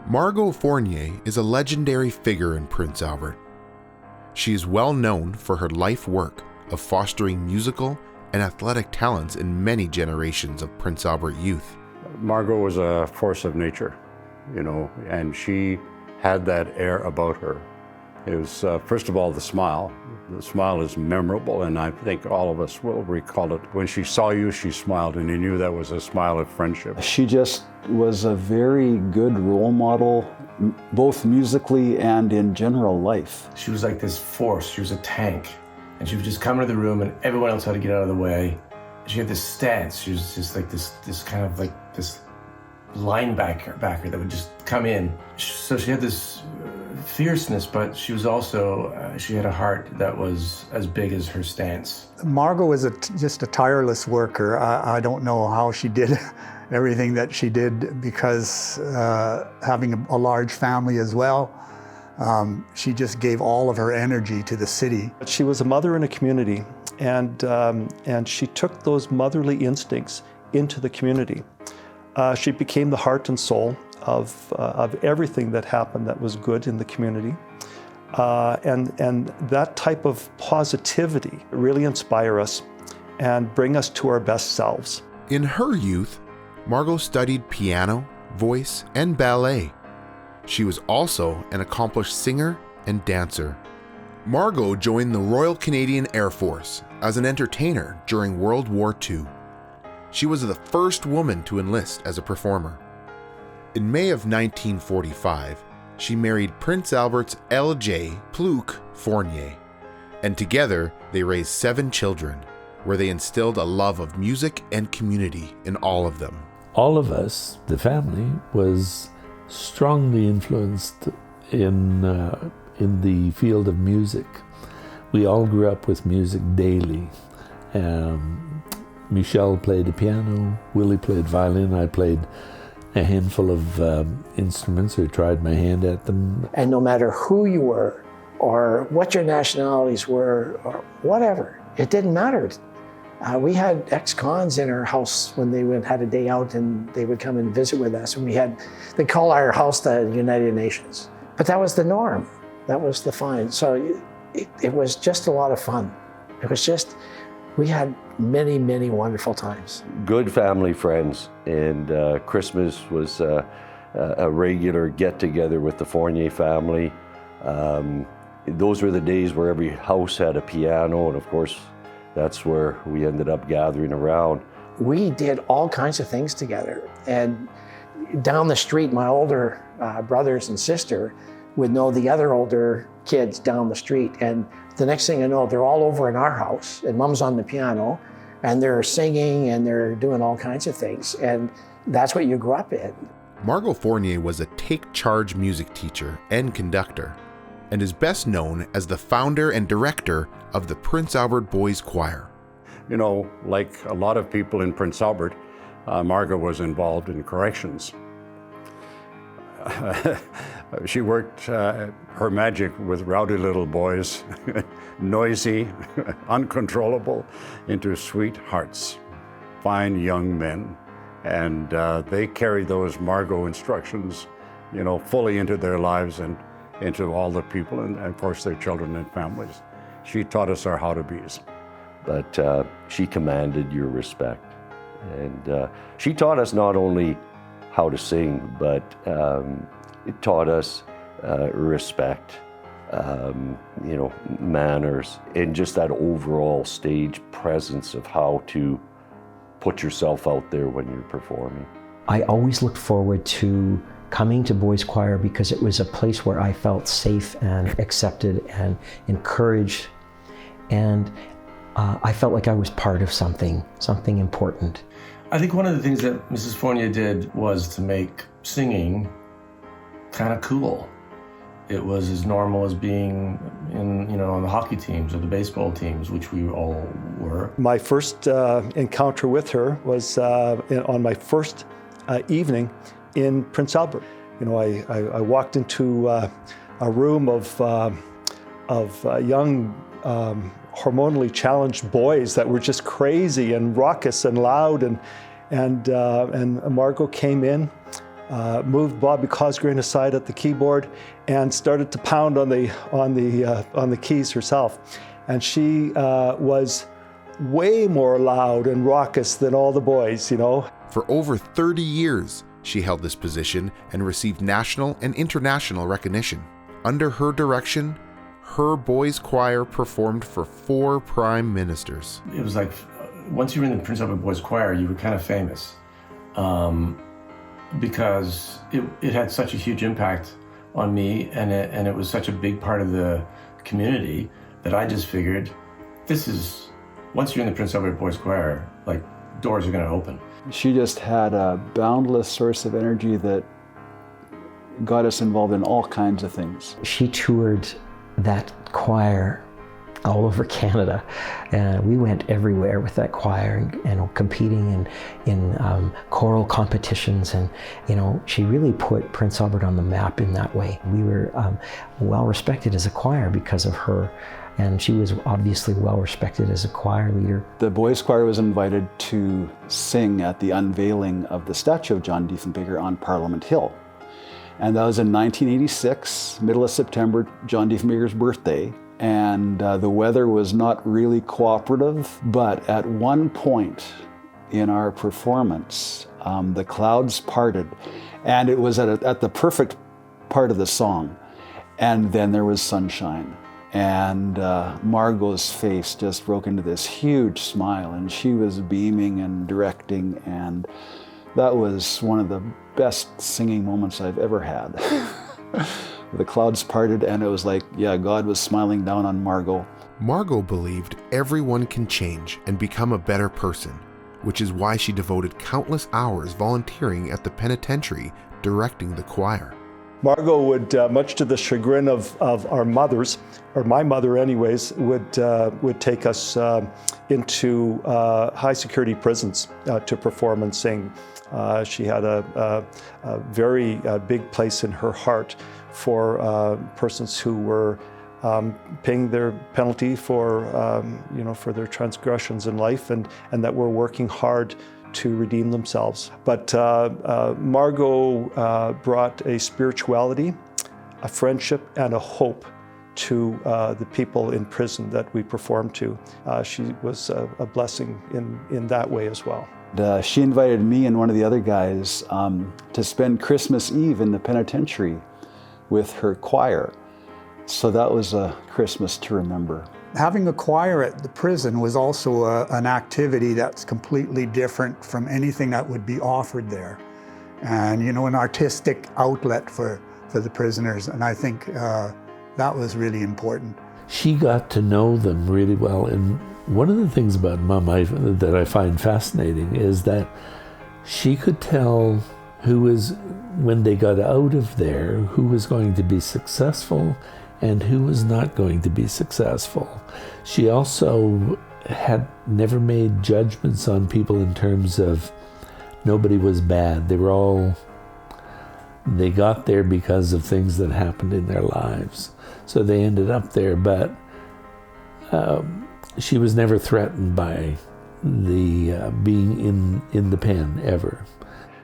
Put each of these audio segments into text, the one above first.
Margo Fournier is a legendary figure in Prince Albert. She is well known for her life work of fostering musical and athletic talents in many generations of Prince Albert youth. Margo was a force of nature, and she had that air about her. It was, first of all, the smile. The smile is memorable, and I think all of us will recall it. When she saw you, she smiled, and you knew that was a smile of friendship. She just was a very good role model, both musically and in general life. She was like this force. She was a tank. And she would just come into the room and everyone else had to get out of the way. She had this stance. She was just like this kind of like this linebacker that would just come in. So she had this fierceness, but she was also, she had a heart that was as big as her stance. Margo was just a tireless worker. I don't know how she did everything that she did because having a large family as well, she just gave all of her energy to the city. She was a mother in a community, and she took those motherly instincts into the community. She became the heart and soul of everything that happened that was good in the community. And that type of positivity really inspire us and bring us to our best selves. In her youth, Margo studied piano, voice, and ballet. She was also an accomplished singer and dancer. Margo joined the Royal Canadian Air Force as an entertainer during World War II. She was the first woman to enlist as a performer. In May of 1945, she married Prince Albert's L.J. Pluke Fournier, and together they raised 7 children, where they instilled a love of music and community in all of them. All of us, the family, was strongly influenced in the field of music. We all grew up with music daily. Michelle played the piano, Willie played violin, I played a handful of instruments or tried my hand at them. And no matter who you were or what your nationalities were or whatever, it didn't matter. We had ex-cons in our house when they had a day out and they would come and visit with us. And they call our house the United Nations. But that was the norm. That was the fun. So it was just a lot of fun. It was just, we had many, many wonderful times. Good family friends, and Christmas was a regular get-together with the Fournier family. Those were the days where every house had a piano, and of course, that's where we ended up gathering around. We did all kinds of things together. And down the street, my older brothers and sister would know the other older kids down the street. And the next thing I know, they're all over in our house, and Mom's on the piano, and they're singing and they're doing all kinds of things. And that's what you grew up in. Margo Fournier was a take-charge music teacher and conductor, and is best known as the founder and director of the Prince Albert Boys Choir. Like a lot of people in Prince Albert, Margo was involved in corrections. She worked her magic with rowdy little boys, noisy, uncontrollable, into sweethearts, fine young men. And they carried those Margo instructions, fully into their lives and into all the people and of course their children and families. She taught us our how-to-be's. But she commanded your respect. And she taught us not only how to sing, but it taught us respect, manners, and just that overall stage presence of how to put yourself out there when you're performing. I always looked forward to coming to Boys Choir because it was a place where I felt safe and accepted and encouraged, and I felt like I was part of something important. I think one of the things that Mrs. Fournier did was to make singing kind of cool. It was as normal as being on the hockey teams or the baseball teams, which we all were. My first encounter with her was on my first evening in Prince Albert. I walked into a room of young, hormonally challenged boys that were just crazy and raucous and loud, and Margo came in moved Bobby Cosgrain aside at the keyboard and started to pound on the keys herself. And she was way more loud and raucous than all the boys, you know. For over 30 years, she held this position and received national and international recognition. Under her direction, her boys' choir performed for 4 prime ministers. It was like, once you were in the Prince Albert Boys Choir, you were kind of famous. Because it had such a huge impact on me, and it was such a big part of the community that I just figured, once you're in the Prince Albert Boys Choir, like, doors are going to open. She just had a boundless source of energy that got us involved in all kinds of things. She toured that choir all over Canada. We went everywhere with that choir and competing in choral competitions, and she really put Prince Albert on the map in that way. We were well respected as a choir because of her, and she was obviously well respected as a choir leader. The boys' choir was invited to sing at the unveiling of the statue of John Diefenbaker on Parliament Hill. And that was in 1986, middle of September, John Diefenbaker's birthday. And the weather was not really cooperative, but at one point in our performance, the clouds parted, and it was at the perfect part of the song. And then there was sunshine. And Margot's face just broke into this huge smile, and she was beaming and directing, and that was one of the best singing moments I've ever had. The clouds parted, and it was like, yeah, God was smiling down on Margo. Margo believed everyone can change and become a better person, which is why she devoted countless hours volunteering at the penitentiary, directing the choir. Margo would, much to the chagrin of our mothers, or my mother anyways, would take us into high security prisons to perform and sing. She had a very big place in her heart for persons who were paying their penalty for their transgressions in life, and that were working hard to redeem themselves. But Margo brought a spirituality, a friendship, and a hope to the people in prison that we performed to. She was a blessing in that way as well. She invited me and one of the other guys to spend Christmas Eve in the penitentiary with her choir. So that was a Christmas to remember. Having a choir at the prison was also an activity that's completely different from anything that would be offered there. And, an artistic outlet for the prisoners. And I think that was really important. She got to know them really well. And one of the things about Mom that I find fascinating is that she could tell when they got out of there, who was going to be successful and who was not going to be successful. She also had never made judgments on people in terms of nobody was bad. They got there because of things that happened in their lives. So they ended up there, but she was never threatened by the being in the pen ever.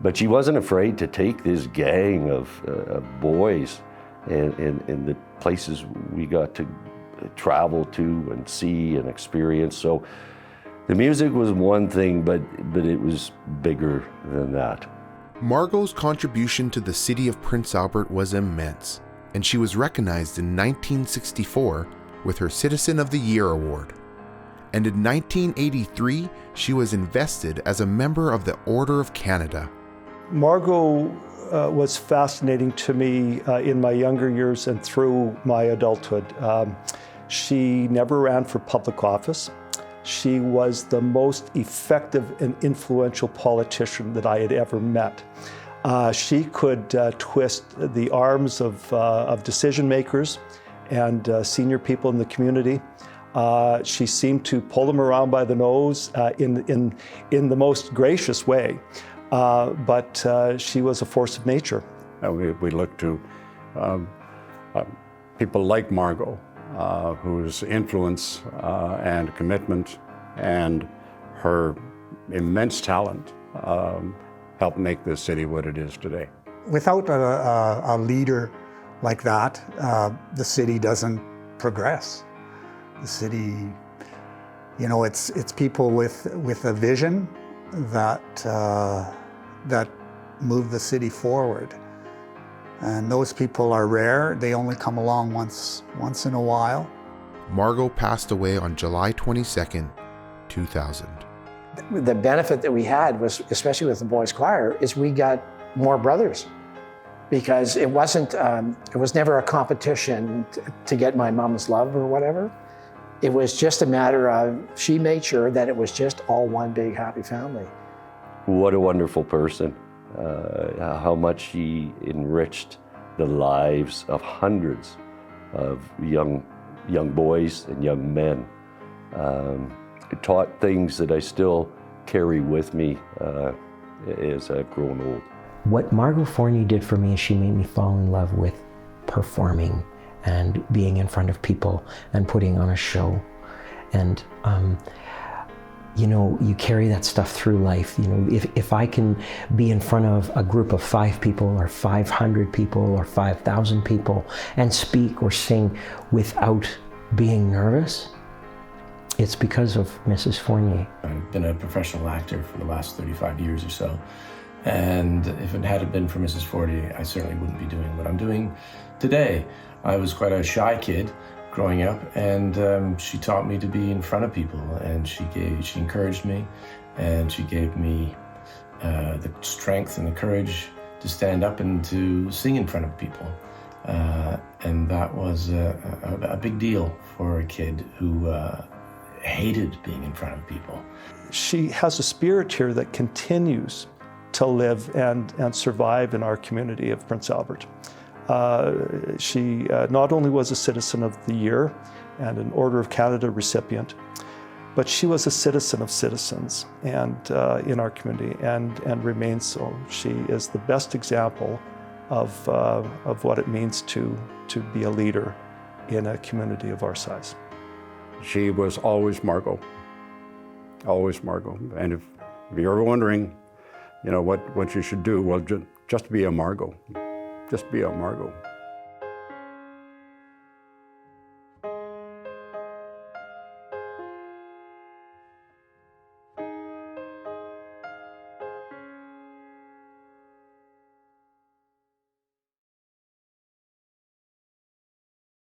But she wasn't afraid to take this gang of boys in the places we got to travel to and see and experience. So the music was one thing, but it was bigger than that. Margo's contribution to the city of Prince Albert was immense, and she was recognized in 1964 with her Citizen of the Year award. And in 1983, she was invested as a member of the Order of Canada. Margo was fascinating to me in my younger years and through my adulthood. She never ran for public office. She was the most effective and influential politician that I had ever met. She could twist the arms of decision makers and senior people in the community. She seemed to pull them around by the nose in the most gracious way. But she was a force of nature. We look to people like Margo, whose influence and commitment and her immense talent helped make this city what it is today. without a leader like that, the city doesn't progress. The city, you know, it's people with a vision that move the city forward. And those people are rare. They only come along once in a while. Margo passed away on July 22nd, 2000. The benefit that we had was, especially with the boys' choir, is we got more brothers, because it was never a competition to get my mom's love or whatever. It was just a matter of, she made sure that it was just all one big happy family. What a wonderful person. How much she enriched the lives of hundreds of young boys and young men. Taught things that I still carry with me as I've grown old. What Margo Fournier did for me is she made me fall in love with performing and being in front of people and putting on a show. And you know, you carry that stuff through life. You know, if I can be in front of a group of 5 people or 500 people or 5,000 people and speak or sing without being nervous, it's because of Mrs. Fournier. I've been a professional actor for the last 35 years or so. And if it hadn't been for Mrs. Fournier, I certainly wouldn't be doing what I'm doing today. I was quite a shy kid growing up, and she taught me to be in front of people, and she encouraged me, and she gave me the strength and the courage to stand up and to sing in front of people. And that was a big deal for a kid who hated being in front of people. She has a spirit here that continues to live and survive in our community of Prince Albert. She not only was a Citizen of the Year and an Order of Canada recipient, but she was a citizen of citizens and in our community, and remains so. She is the best example of what it means to be a leader in a community of our size. She was always Margo. Always Margo. And if you're ever wondering, you know, what you should do, well, just be a Margo. Just be a Margo.